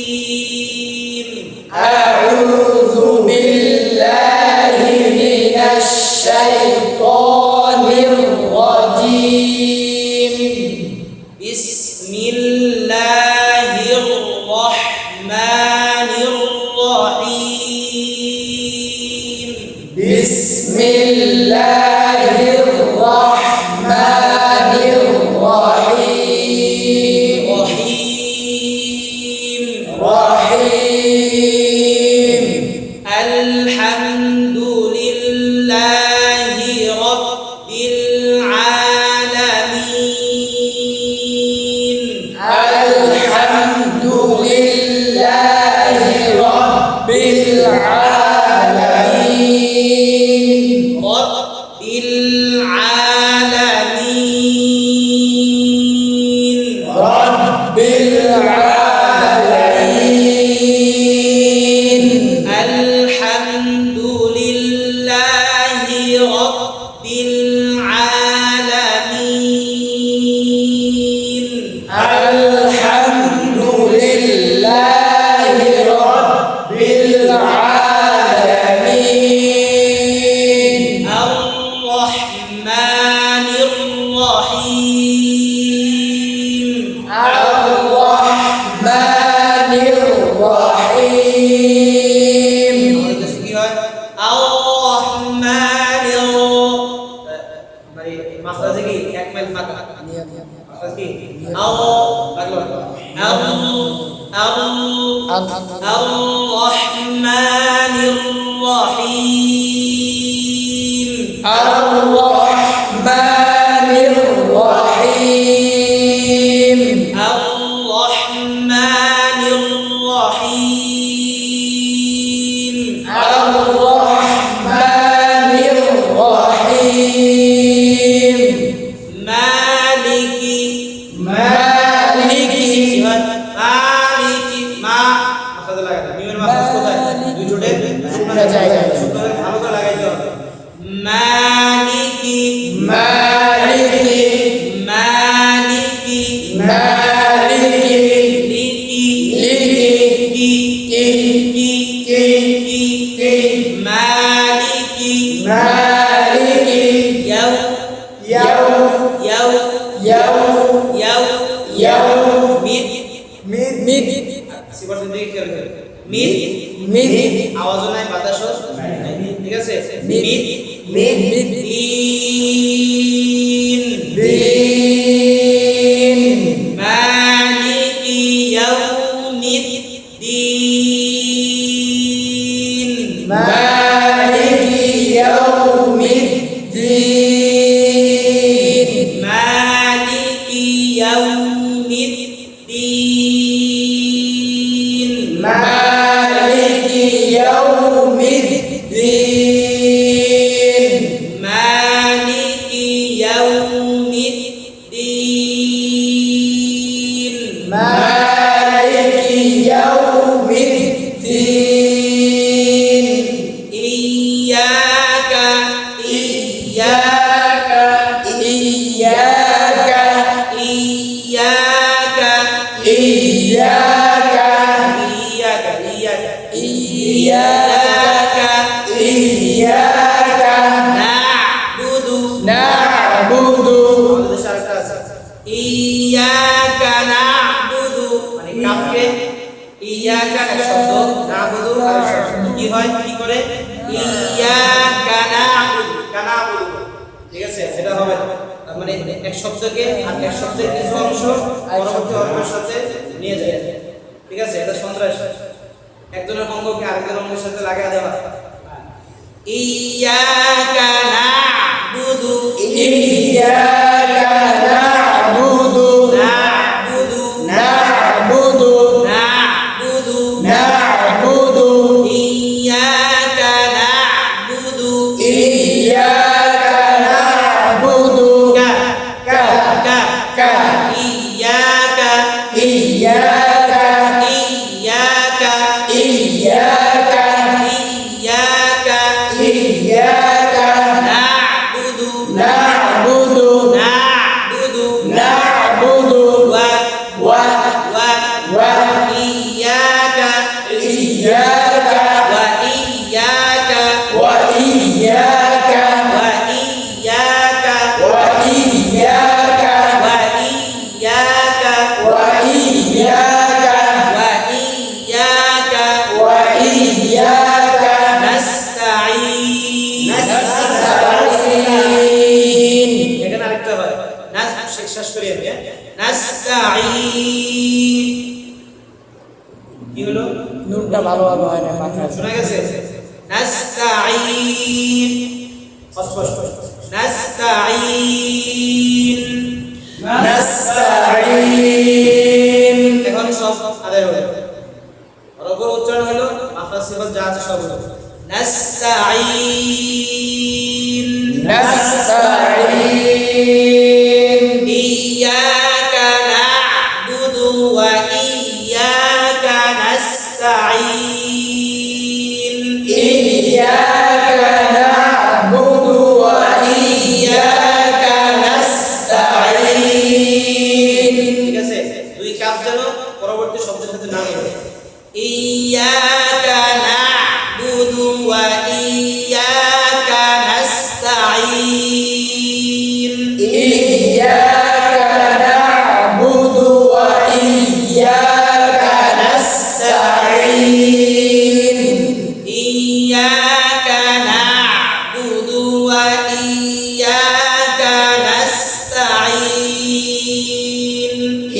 الرجيم أعوذ بالله من الشيطان الرجيم بسم الله الرحمن الرحيم بسم الله الرحمن الرحيم رحيم الحمد لله رب العالمين الحمد لله رب العالمين رب العالمين رب العالمين الحمد لله رب العالمين الحمد لله رب العالمين الرحمن الرحيم الرحمن الرحيم الرحمن মাখরাজে কি এক মাইল ফাঁকা মাখরাজ কি الرحمن الرحيم الرحمن الرحيم الرحمن الرحيم الرحمن الرحيم مالك مالك مالك ما মাখরাজে লাগাতে মিমের মাখরাজ কোথায় দুই জোড়ে শুকনা জায়গায় শুকনা ভালো করে লাগাইতে হবে مالك مالك مالك مالك مالك مالك يوم يوم يوم يوم يوم يوم مد مد সিপারসেন দিকে খেয়াল করুন মিদ مد আওয়াজও নাই বাতাসও নাই ঠিক আছে মিদ মিদ مد দিন دين مالك يوم الدين مالك يوم الدين مالك يوم الدين مالك يوم الدين مالك يوم الدين مالك يوم الدين إياك إياك إياك إياك إياك إياك إياك إياك نعبد نعبد إياك نعبد মানে কাফকে ইয়াকা এক শব্দ নাবুদু আর শব্দ কি হয় কি করে ইয়াকা নাবুদু ঠিক আছে এটা হবে মানে এক শব্দকে আর এক শব্দের কিছু অংশ পরবর্তী অংশের সাথে নিয়ে যায় ঠিক আছে এটা সন্ত্রাস একজনের অঙ্গকে আরেকজনের অঙ্গের সাথে লাগিয়ে দেওয়া ইয়াকা নাবুদু إياك نعبد نعبد نعبد نعبد نعبد إياك نعبد إياك نعبد ك ك ك إياك إياك إياك إياك إياك إياك কি হলো? নুনটা ভালোভাবে হয় না মাখরাজ। শোনা গেছে? নাস্তাঈন, স্পষ্ট। নাস্তাঈন, নাস্তাঈন। এখন সব আদায় হলো। হরফের উচ্চারণ হলো, মাখরাজ সিফাত যা আছে সব হলো। নাস্তাঈন, নাস্তাঈন। ইয়্যাকা না'বুদু ওয়া ইয়্যাকা নাস্তাঈন। ইয়্যাকা না'বুদু ওয়া ইয়্যাকা নাস্তাঈন। ঠিক আছে, দুই কাপ যেন পরবর্তী শব্দের সাথে না মিলে। ইয়্যাকা না'বুদু ওয়া ইয়্যাকা নাস্তাঈন। ইয়্যাকা না'বুদু ওয়া ইয়্যাকা নাস্তাঈন। ইয়্যাকা না'বুদু ওয়া ইয়্যাকা নাস্তাঈন।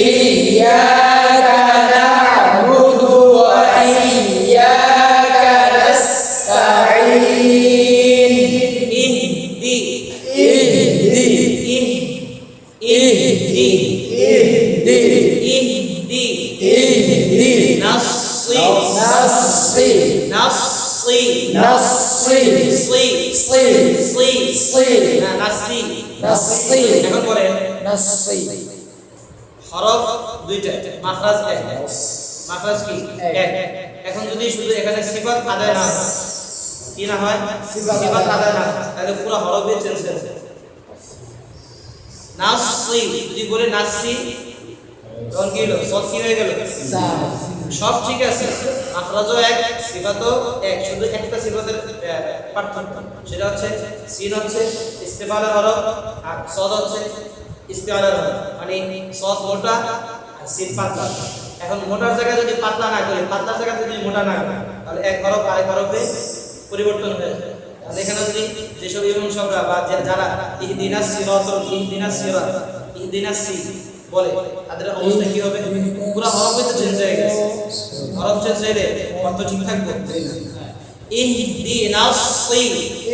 ইয়্যাকা না'বুদু ওয়া ইয়্যাকা নাস্তাঈন। ইহদি, ইহদি, ইহদি, ইহদি, ইহদি, ইহদি। নাসসি, নাসসি, নাসসি, নাসসি, সি, সি, সি, সি। না, নাসসি। নাসসি, এখন পরে নাসসি। হরফ দুইটা, মাখরাজ এক। মাখরাজ কি? এক। এক। এখন যদি শুধু এখানে সিফাত আদায় না হয়, কি না হয়? সিফাত আদায় না হয়, তাহলে পুরো হরফে চেঞ্জ হয়ে যায়। নাসসি, যদি বলে নাসসি, তখন কি হলো? সদ কি হয়ে গেল? সা। সব ঠিক আছে, মাখরাজও এক, সিফাতও এক, শুধু একটা সিফাতের পার্থক্য, সেটা হচ্ছে সিন হচ্ছে ইস্তেফালের হরফ আর সদ হচ্ছে ইস্তেফালের হরফ, মানে সদ মোটা আর সিন পাতলা। এখন মোটার জায়গায় যদি পাতলা না করি, পাতলার জায়গায় যদি মোটা না করি, তাহলে এক হরফ আরেক হরফে পরিবর্তন হয়ে যায়। তাহলে এখানে যদি যেসব ইমাম সাহেবরা বা যারা ইহদিনাস সিরাতাল ইহদিনাস সি বলে, তাদের অবস্থা কি হবে? পুরো হরফই তো চেঞ্জ হয়ে গেছে। হরফ চেঞ্জ হলে অর্থ ঠিক থাকবে? ইহদিনাস সি,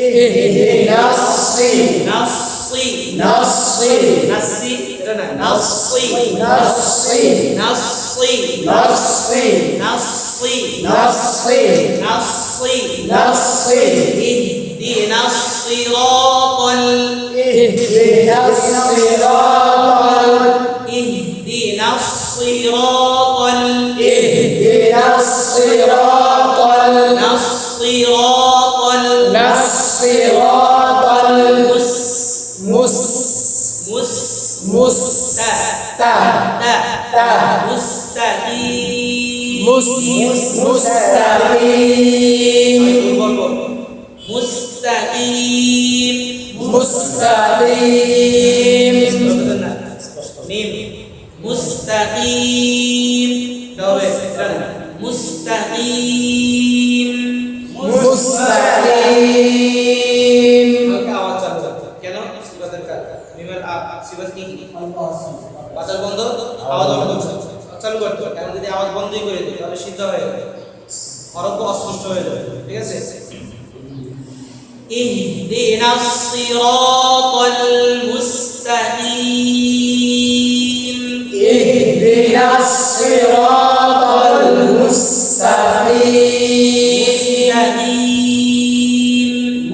ইহদিনাস সি, নাসসি, নাসসি, নাসসি, এটা না, নাসসি, নাসসি, নাসসি, নাসসি, নাসসি, নাসসি, নাসসি, নাসসি। ইহদিনাস সিরাতাল, ইহদিনাস সিরাতাল, ইহদিনাস সিরাতাল, ইহদিনাস সিরাতাল, নাসসিরাতাল, নাসসিরাতাল, মুস, মুস্তা, তা, তা, মুস্তাকিম, মুস্তাকিম, বলবো মুস্তাকিম, মুস্তাকিম, মিম, মুস্তাকিম, তবে মুস্তাকিম, মুস্তাকিম। হালকা আওয়াজ চালু করতে। কেন? সিফাতের কাজ। মিমের সিফাত কি? বাজার বন্ধ, আওয়াজ অন করছে, চালু করতে হবে। কারণ যদি আওয়াজ বন্ধই করে দিই তাহলে সিদ্ধ হয়ে যাবে, হরফ অস্পষ্ট হয়ে যাবে। ঠিক আছে? ইহদিনাস সিরাতাল মুস্তাকিম, ইহদিনাস সিরাতাল মুস্তাকিম,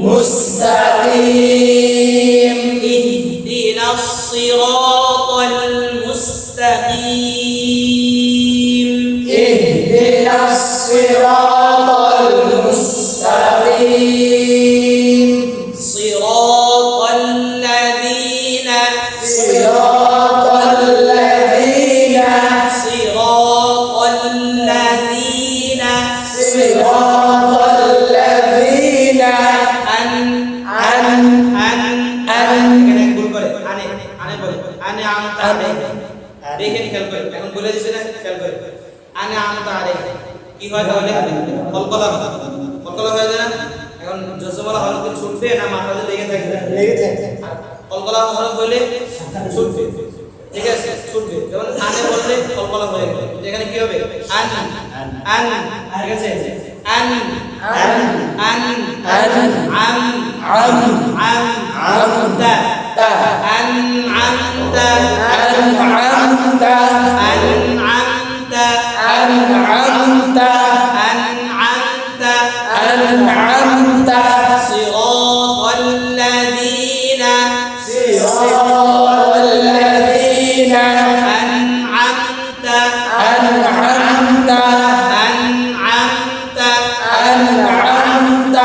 মুস্তাকিম। ইহদিনাস সিরাতাল মুস্তাকিম, ইহদিনাস সিরাতাল মুস্তাকিম, সিরাতাল লাযীনা, সিরাতাল লাযীনা, সিরাতাল লাযীনা, সিরাতাল লাযীনা এখানে ভুল করে আনে বলে আনে আমতা আরে, দেখেন খেয়াল করে, এখন বলে দিছে না, খেয়াল করে আনে আমতা আরে কি হয়? তাহলে কলকলা হয়ে যায় না? এখন জজমালা হরফ ছুটবে না মাথাতে লেগে থাকবে? লেগে থাকে। আর কলকলা হরফ হলে ছুটবে। ঠিক আছে শুনবে যেমন আনে বললে কলকলা হয়ে গেল এখানে কি হবে আন আন ঠিক আছে আন আন আন আন আম আম আম আমতা أنعمت أنعمت أنعمت أنعمت أنعمت أنعمت صراط الذين صراط الذين أنعمت أنعمت أنعمت أنعمت أنعمت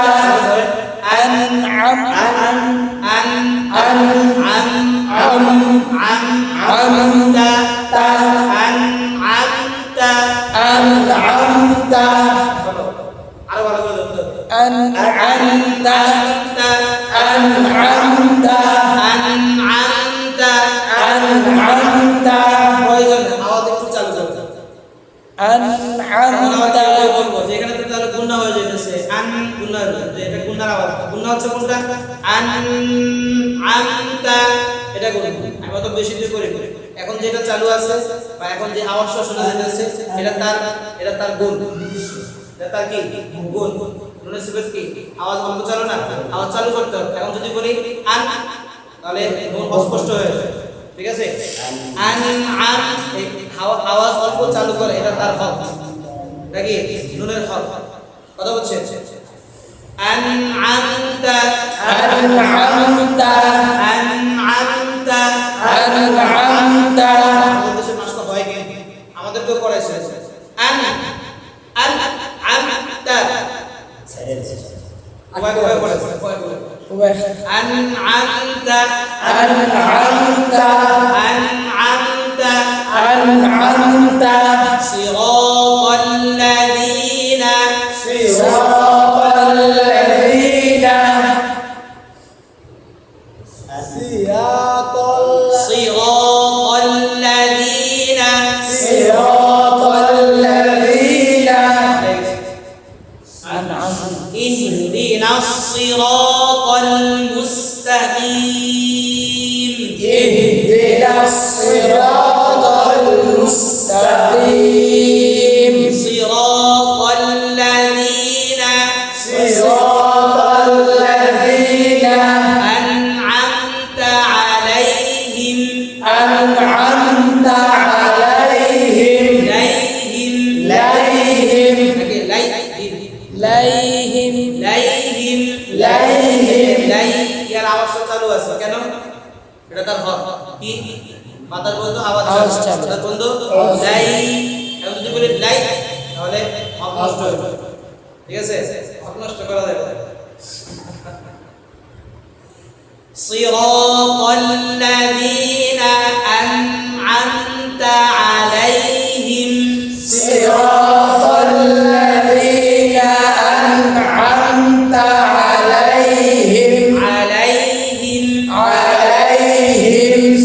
যেখানে তো তাহলে গুণনা হয়ে যাইতেছে আন গুণনা এটা গুণনার আওয়াজ গুণনা হচ্ছে কোনটা আন আমতা এটা গুণ আমি তো বেশি দিয়ে করি এখন যেটা চালু আছে বা এখন যে আওয়াজটা শোনা যাচ্ছে এটা তার গুণ এটা তার কি গুণ নুনের সিফাত কি আওয়াজ বন্ধ চালু না আওয়াজ চালু করতে হবে এখন যদি বলি আন তাহলে গুণ অস্পষ্ট হয়ে যাবে ঠিক আছে আন আম আওয়াজ অল্প চালু করে এটা তার হক নাকি নুনের হক কথা বলছে আনআমতা أنعمت আনআমতা أنعمت আমাদের দেশে মাসটা হয় কি আমাদের কেউ করাইছে আন আন আমতা কয় করেছে আনআমতা أنعمت أنعمت أنعمت صراط الذين صراط الذين صراط الذين صراط الذين أنعمت اهدنا الصراط المستقيم اهدنا الصراط المستقيم صراط الذين صراط الذين أنعمت عليهم أنعمت عليهم ليهم ليهم ليهم ليهم ليهم ليهم ইয়ার আওয়াজটা চালু আছে কেন এটা তার হক কি মাথার বন্ধ আওয়াজ আওয়াজ চালু চালু। মাথার বন্ধ লাই এখন যদি বলি লাই তাহলে হক নষ্ট হয়ে যাবে ঠিক আছে হক নষ্ট করা যাবে না। صراط الذين أنعمت عليهم صراط الذين أنعمت عليهم عليهم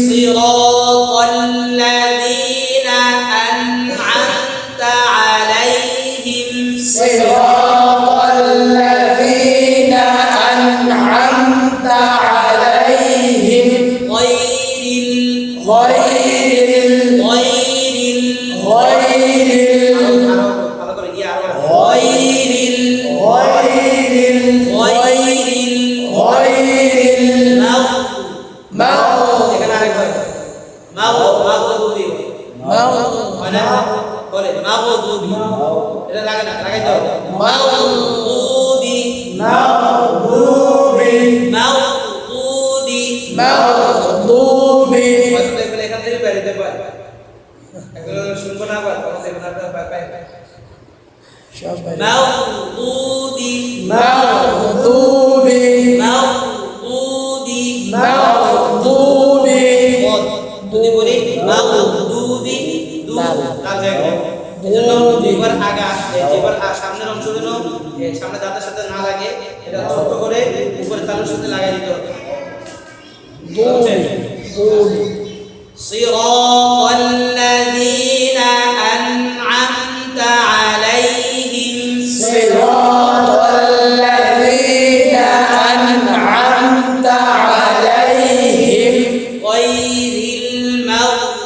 صراط الذين أنعمت عليهم صراط الذين أنعمت عليهم غير এটা লাগে না লাগাই দাও মাগদুবি হয়তো দেখবেন এখান থেকে বেরিয়ে পারে এগুলো শুনবো না আবার তখন দেখবেন আপনারা পাই মাগদুবি যদি বলি মাগদুবি তাল হয়ে গেল এজন্য দুইবার আগা যেবার সামনের অংশগুলো সামনে দাঁতের সাথে না লাগে এটা ছোট করে উপরে তালুর সাথে লাগাই দিতে হবে صراط الذين أنعمت عليهم صراط الذين أنعمت عليهم غير المغضوب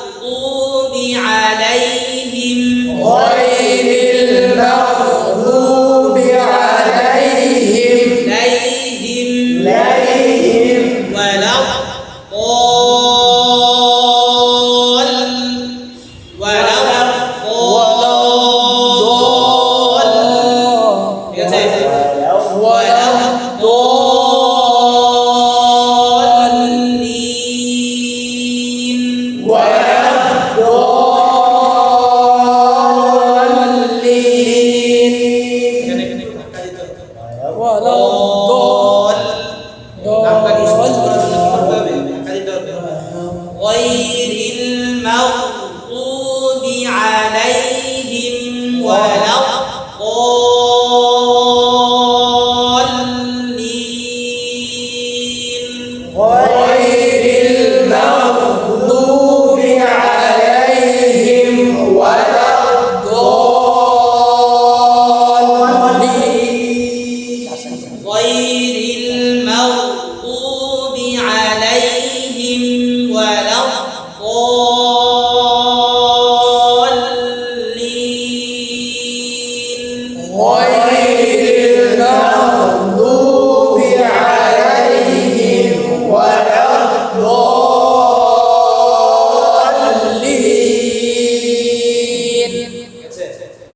ওয়ালা